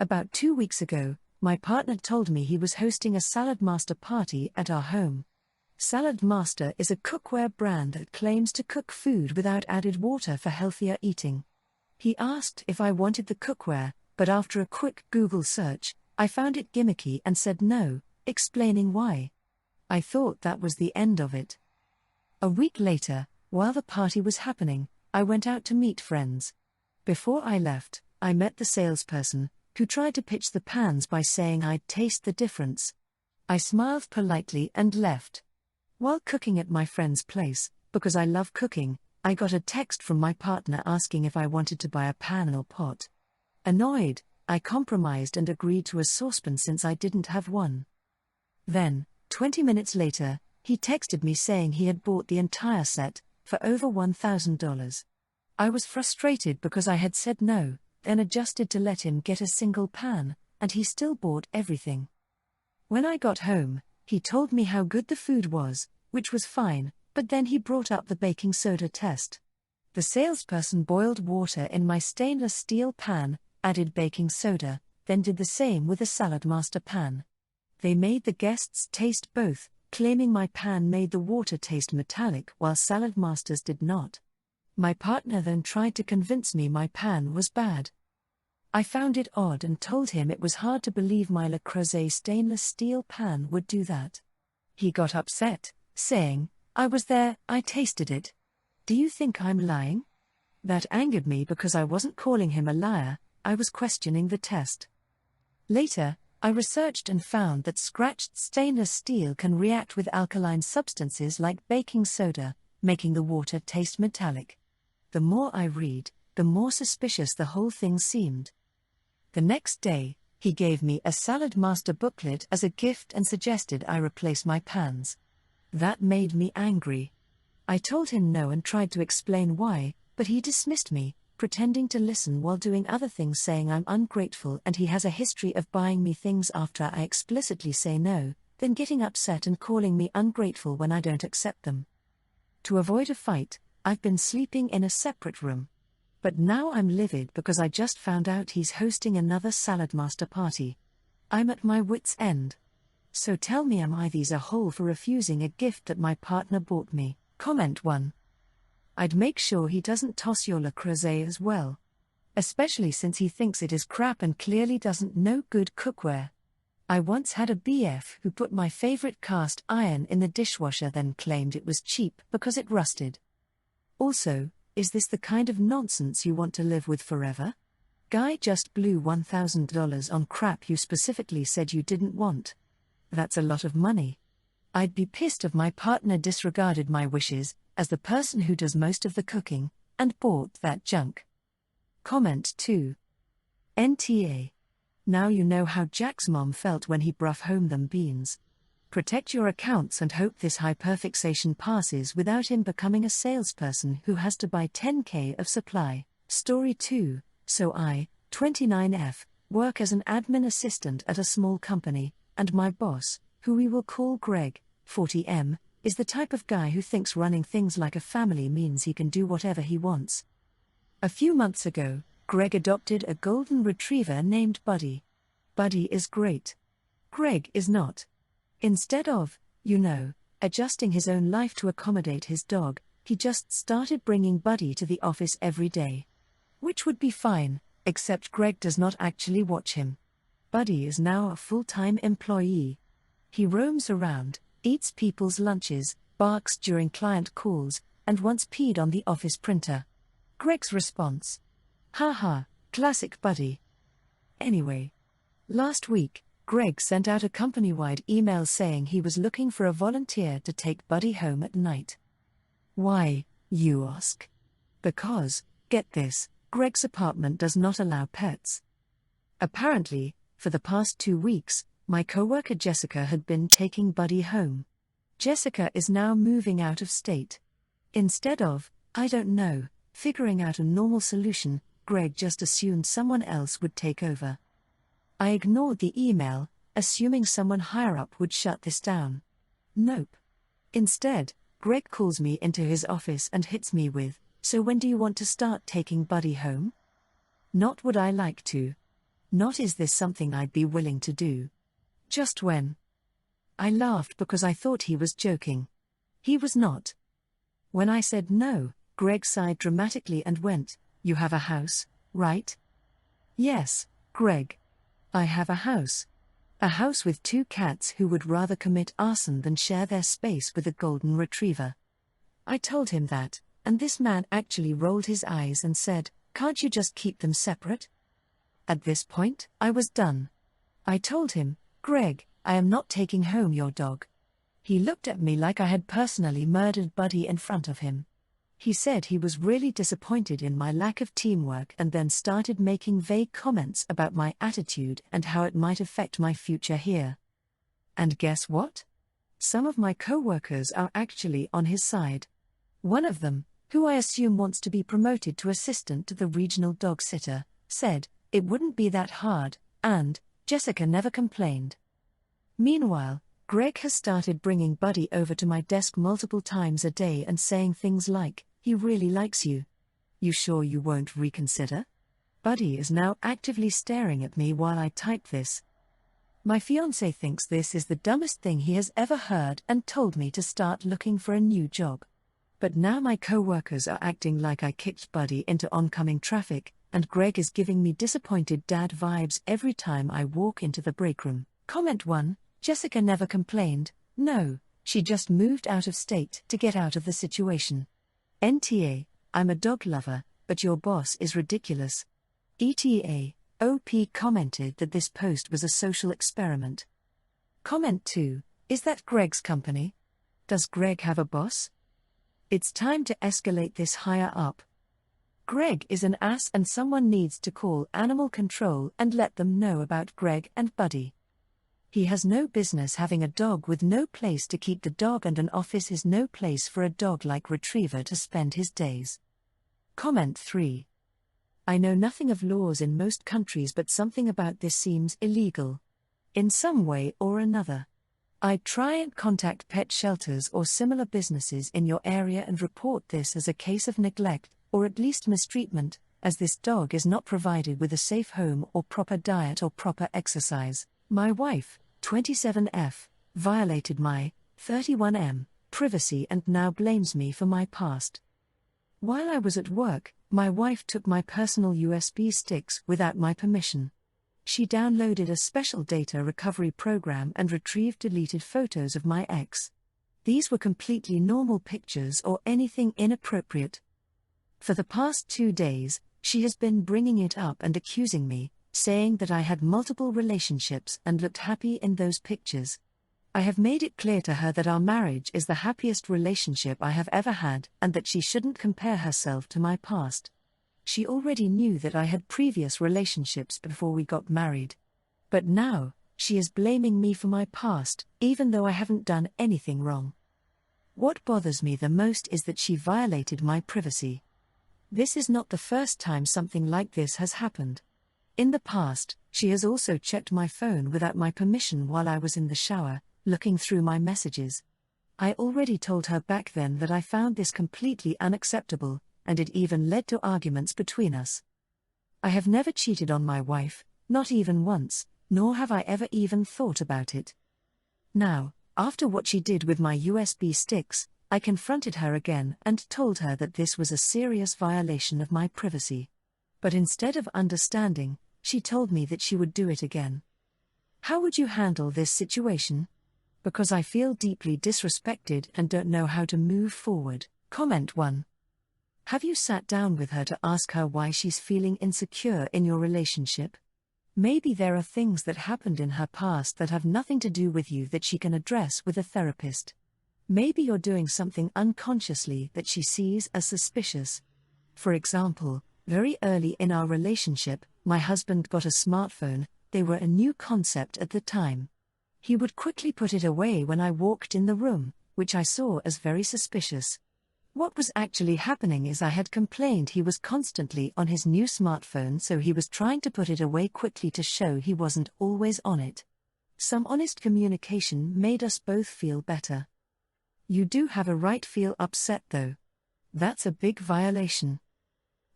About 2 weeks ago, my partner told me he was hosting a Salad Master party at our home. Salad Master is a cookware brand that claims to cook food without added water for healthier eating. He asked if I wanted the cookware, but after a quick Google search, I found it gimmicky and said no, explaining why. I thought that was the end of it. A week later, while the party was happening, I went out to meet friends. Before I left, I met the salesperson, who tried to pitch the pans by saying I'd taste the difference. I smiled politely and left. While cooking at my friend's place, because I love cooking, I got a text from my partner asking if I wanted to buy a pan or pot. Annoyed, I compromised and agreed to a saucepan since I didn't have one. Then, 20 minutes later, he texted me saying he had bought the entire set, for over $1,000. I was frustrated because I had said no, then adjusted to let him get a single pan, and he still bought everything. When I got home, he told me how good the food was, which was fine, but then he brought up the baking soda test. The salesperson boiled water in my stainless steel pan, added baking soda, then did the same with a Salad Master pan. They made the guests taste both, claiming my pan made the water taste metallic while Salad Master's did not. My partner then tried to convince me my pan was bad. I found it odd and told him it was hard to believe my Le Creuset stainless steel pan would do that. He got upset, saying, "I was there, I tasted it. Do you think I'm lying?" That angered me because I wasn't calling him a liar, I was questioning the test. Later, I researched and found that scratched stainless steel can react with alkaline substances like baking soda, making the water taste metallic. The more I read, the more suspicious the whole thing seemed. The next day, he gave me a Salad Master booklet as a gift and suggested I replace my pans. That made me angry. I told him no and tried to explain why, but he dismissed me, pretending to listen while doing other things, saying I'm ungrateful and he has a history of buying me things after I explicitly say no, then getting upset and calling me ungrateful when I don't accept them. To avoid a fight, I've been sleeping in a separate room. But now I'm livid because I just found out he's hosting another Salad Master party. I'm at my wit's end. So tell me, am I these a hole for refusing a gift that my partner bought me? Comment 1. I'd make sure he doesn't toss your Le Creuset as well. Especially since he thinks it is crap and clearly doesn't know good cookware. I once had a BF who put my favorite cast iron in the dishwasher, then claimed it was cheap because it rusted. Also, is this the kind of nonsense you want to live with forever? Guy just blew $1,000 on crap you specifically said you didn't want. That's a lot of money. I'd be pissed if my partner disregarded my wishes, as the person who does most of the cooking, and bought that junk. Comment 2. NTA. Now you know how Jack's mom felt when he brought home them beans. Protect your accounts and hope this hyperfixation passes without him becoming a salesperson who has to buy 10K of supply. Story 2. So I, 29F, work as an admin assistant at a small company, and my boss, who we will call Greg, 40M, is the type of guy who thinks running things like a family means he can do whatever he wants. A few months ago, Greg adopted a golden retriever named Buddy. Buddy is great. Greg is not. Instead of, adjusting his own life to accommodate his dog, he just started bringing Buddy to the office every day. Which would be fine, except Greg does not actually watch him. Buddy is now a full-time employee. He roams around, eats people's lunches, barks during client calls, and once peed on the office printer. Greg's response: "Haha, classic Buddy." Anyway, last week, Greg sent out a company-wide email saying he was looking for a volunteer to take Buddy home at night. Why, you ask? Because, get this, Greg's apartment does not allow pets. Apparently, for the past 2 weeks, my coworker Jessica had been taking Buddy home. Jessica is now moving out of state. Instead of, figuring out a normal solution, Greg just assumed someone else would take over. I ignored the email, assuming someone higher up would shut this down. Nope. Instead, Greg calls me into his office and hits me with, "So when do you want to start taking Buddy home?" Not would I like to. Not is this something I'd be willing to do. Just when. I laughed because I thought he was joking. He was not. When I said no, Greg sighed dramatically and went, "You have a house, right?" "Yes, Greg. I have a house. A house with 2 cats who would rather commit arson than share their space with a golden retriever." I told him that, and this man actually rolled his eyes and said, "Can't you just keep them separate?" At this point, I was done. I told him, "Greg, I am not taking home your dog." He looked at me like I had personally murdered Buddy in front of him. He said he was really disappointed in my lack of teamwork and then started making vague comments about my attitude and how it might affect my future here. And guess what? Some of my co-workers are actually on his side. One of them, who I assume wants to be promoted to assistant to the regional dog sitter, said, "It wouldn't be that hard," and Jessica never complained. Meanwhile, Greg has started bringing Buddy over to my desk multiple times a day and saying things like, "He really likes you. You sure you won't reconsider?" Buddy is now actively staring at me while I type this. My fiancé thinks this is the dumbest thing he has ever heard and told me to start looking for a new job. But now my co-workers are acting like I kicked Buddy into oncoming traffic, and Greg is giving me disappointed dad vibes every time I walk into the break room. Comment 1. Jessica never complained. No, she just moved out of state to get out of the situation. NTA, I'm a dog lover, but your boss is ridiculous. ETA, OP commented that this post was a social experiment. Comment 2, is that Greg's company? Does Greg have a boss? It's time to escalate this higher up. Greg is an ass and someone needs to call animal control and let them know about Greg and Buddy. He has no business having a dog with no place to keep the dog, and an office is no place for a dog like Retriever to spend his days. Comment 3. I know nothing of laws in most countries, but something about this seems illegal. In some way or another. I'd try and contact pet shelters or similar businesses in your area and report this as a case of neglect, or at least mistreatment, as this dog is not provided with a safe home or proper diet or proper exercise. My wife, 27F, violated my 31M privacy and now blames me for my past. While I was at work, my wife took my personal USB sticks without my permission. She downloaded a special data recovery program and retrieved deleted photos of my ex. These were completely normal pictures or anything inappropriate. For the past 2 days, she has been bringing it up and accusing me, saying that I had multiple relationships and looked happy in those pictures. I have made it clear to her that our marriage is the happiest relationship I have ever had and that she shouldn't compare herself to my past. She already knew that I had previous relationships before we got married. But now, she is blaming me for my past, even though I haven't done anything wrong. What bothers me the most is that she violated my privacy. This is not the first time something like this has happened. In the past, she has also checked my phone without my permission while I was in the shower, looking through my messages. I already told her back then that I found this completely unacceptable, and it even led to arguments between us. I have never cheated on my wife, not even once, nor have I ever even thought about it. Now, after what she did with my USB sticks, I confronted her again and told her that this was a serious violation of my privacy. But instead of understanding, she told me that she would do it again. How would you handle this situation? Because I feel deeply disrespected and don't know how to move forward. Comment 1. Have you sat down with her to ask her why she's feeling insecure in your relationship? Maybe there are things that happened in her past that have nothing to do with you that she can address with a therapist. Maybe you're doing something unconsciously that she sees as suspicious. For example, very early in our relationship, my husband got a smartphone. They were a new concept at the time. He would quickly put it away when I walked in the room, which I saw as very suspicious. What was actually happening is I had complained he was constantly on his new smartphone, so he was trying to put it away quickly to show he wasn't always on it. Some honest communication made us both feel better. You do have a right to feel upset though. That's a big violation.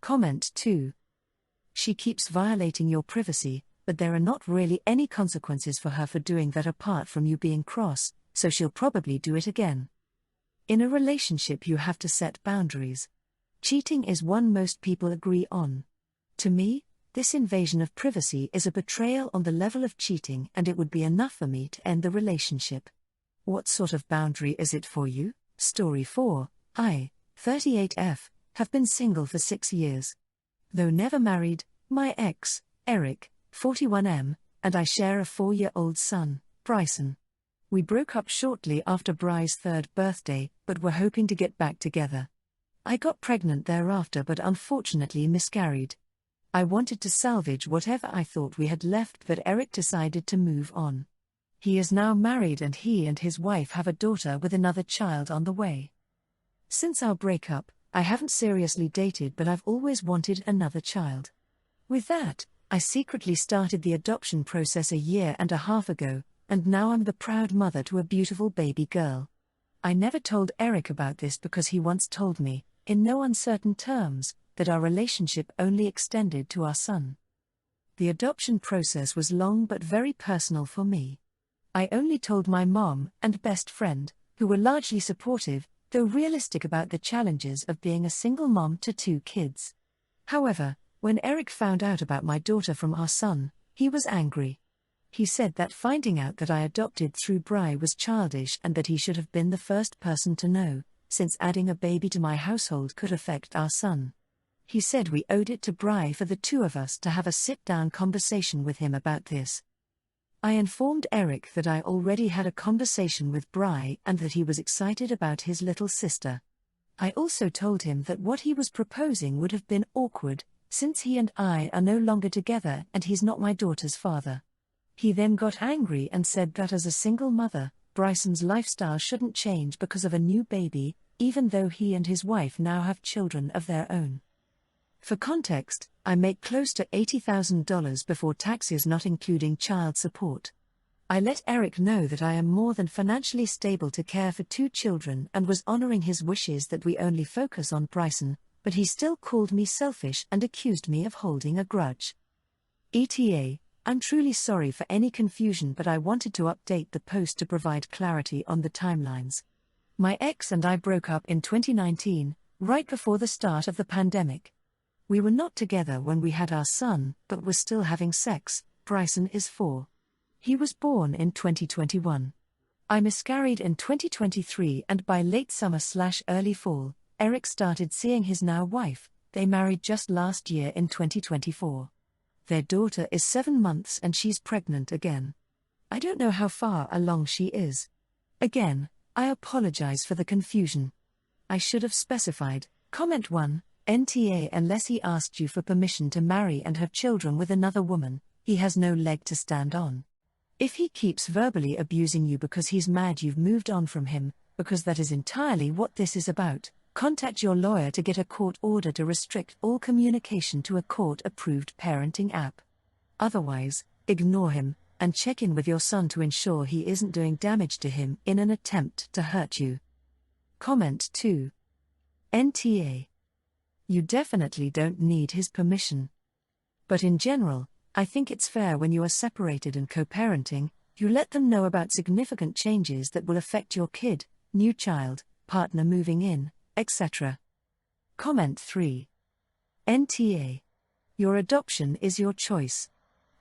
Comment 2. She keeps violating your privacy. but there are not really any consequences for her for doing that apart from you being cross, so she'll probably do it again. In a relationship you have to set boundaries. Cheating is one most people agree on. To me, this invasion of privacy is a betrayal on the level of cheating, and it would be enough for me to end the relationship. What sort of boundary is it for you? Story 4. I, 38F, have been single for 6 years. Though never married, my ex, Eric, 41M, and I share a 4-year-old son, Bryson. We broke up shortly after Bry's 3rd birthday, but were hoping to get back together. I got pregnant thereafter but unfortunately miscarried. I wanted to salvage whatever I thought we had left, but Eric decided to move on. He is now married and he and his wife have a daughter with another child on the way. Since our breakup, I haven't seriously dated, but I've always wanted another child. With that, I secretly started the adoption process 1.5 years ago, and now I'm the proud mother to a beautiful baby girl. I never told Eric about this because he once told me, in no uncertain terms, that our relationship only extended to our son. The adoption process was long but very personal for me. I only told my mom and best friend, who were largely supportive, though realistic about the challenges of being a single mom to 2 kids. However, when Eric found out about my daughter from our son, he was angry. He said that finding out that I adopted through Bry was childish and that he should have been the first person to know, since adding a baby to my household could affect our son. He said we owed it to Bry for the 2 of us to have a sit-down conversation with him about this. I informed Eric that I already had a conversation with Bry and that he was excited about his little sister. I also told him that what he was proposing would have been awkward, since he and I are no longer together and he's not my daughter's father. He then got angry and said that as a single mother, Bryson's lifestyle shouldn't change because of a new baby, even though he and his wife now have children of their own. For context, I make close to $80,000 before taxes, not including child support. I let Eric know that I am more than financially stable to care for 2 children and was honoring his wishes that we only focus on Bryson, but he still called me selfish and accused me of holding a grudge. ETA, I'm truly sorry for any confusion, but I wanted to update the post to provide clarity on the timelines. My ex and I broke up in 2019, right before the start of the pandemic. We were not together when we had our son, but were still having sex. Bryson is 4. He was born in 2021. I miscarried in 2023, and by late summer/early fall, Eric started seeing his now wife. They married just last year in 2024. Their daughter is 7 months and she's pregnant again. I don't know how far along she is. Again, I apologize for the confusion. I should have specified. Comment 1. NTA, unless he asked you for permission to marry and have children with another woman, he has no leg to stand on. If he keeps verbally abusing you because he's mad you've moved on from him, because that is entirely what this is about, contact your lawyer to get a court order to restrict all communication to a court-approved parenting app. Otherwise, ignore him, and check in with your son to ensure he isn't doing damage to him in an attempt to hurt you. Comment 2. NTA. You definitely don't need his permission. But in general, I think it's fair when you are separated and co-parenting, you let them know about significant changes that will affect your kid, new child, partner moving in, etc. Comment 3. NTA. Your adoption is your choice.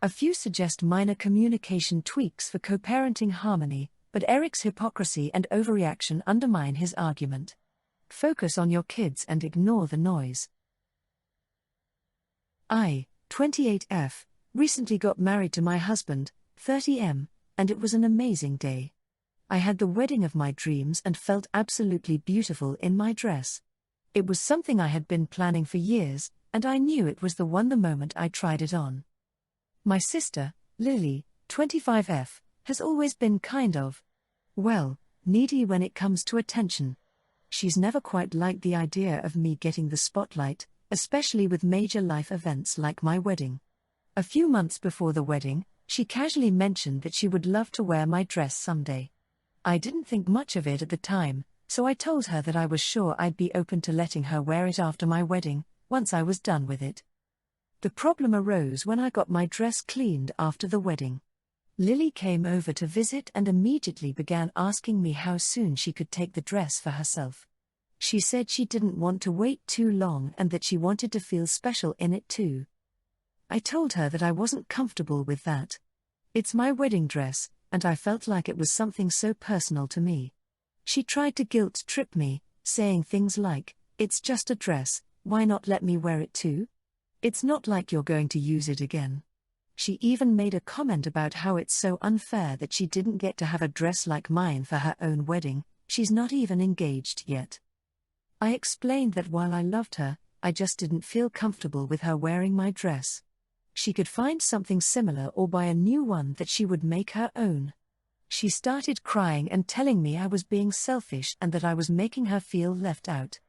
A few suggest minor communication tweaks for co-parenting harmony, but Eric's hypocrisy and overreaction undermine his argument. Focus on your kids and ignore the noise. I, 28F, recently got married to my husband, 30M, and it was an amazing day. I had the wedding of my dreams and felt absolutely beautiful in my dress. It was something I had been planning for years, and I knew it was the one the moment I tried it on. My sister, Lily, 25F, has always been kind of, well, needy when it comes to attention. She's never quite liked the idea of me getting the spotlight, especially with major life events like my wedding. A few months before the wedding, she casually mentioned that she would love to wear my dress someday. I didn't think much of it at the time, so I told her that I was sure I'd be open to letting her wear it after my wedding, once I was done with it. The problem arose when I got my dress cleaned after the wedding. Lily came over to visit and immediately began asking me how soon she could take the dress for herself. She said she didn't want to wait too long and that she wanted to feel special in it too. I told her that I wasn't comfortable with that. It's my wedding dress, and I felt like it was something so personal to me. She tried to guilt-trip me, saying things like, "It's just a dress, why not let me wear it too? It's not like you're going to use it again." She even made a comment about how it's so unfair that she didn't get to have a dress like mine for her own wedding. She's not even engaged yet. I explained that while I loved her, I just didn't feel comfortable with her wearing my dress. She could find something similar or buy a new one that she would make her own. She started crying and telling me I was being selfish and that I was making her feel left out.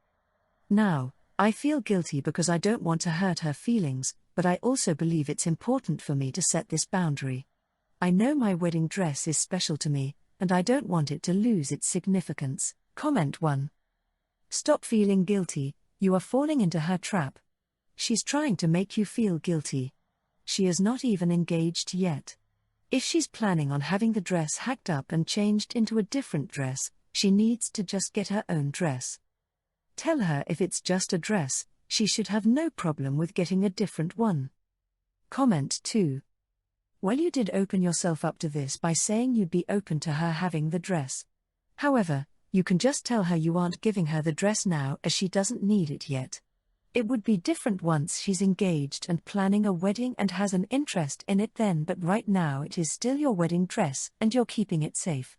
Now, I feel guilty because I don't want to hurt her feelings, but I also believe it's important for me to set this boundary. I know my wedding dress is special to me, and I don't want it to lose its significance. Comment 1. Stop feeling guilty, you are falling into her trap. She's trying to make you feel guilty. She is not even engaged yet. If she's planning on having the dress hacked up and changed into a different dress, she needs to just get her own dress. Tell her if it's just a dress, she should have no problem with getting a different one. Comment 2. Well, you did open yourself up to this by saying you'd be open to her having the dress. However, you can just tell her you aren't giving her the dress now as she doesn't need it yet. It would be different once she's engaged and planning a wedding and has an interest in it then, but right now it is still your wedding dress and you're keeping it safe.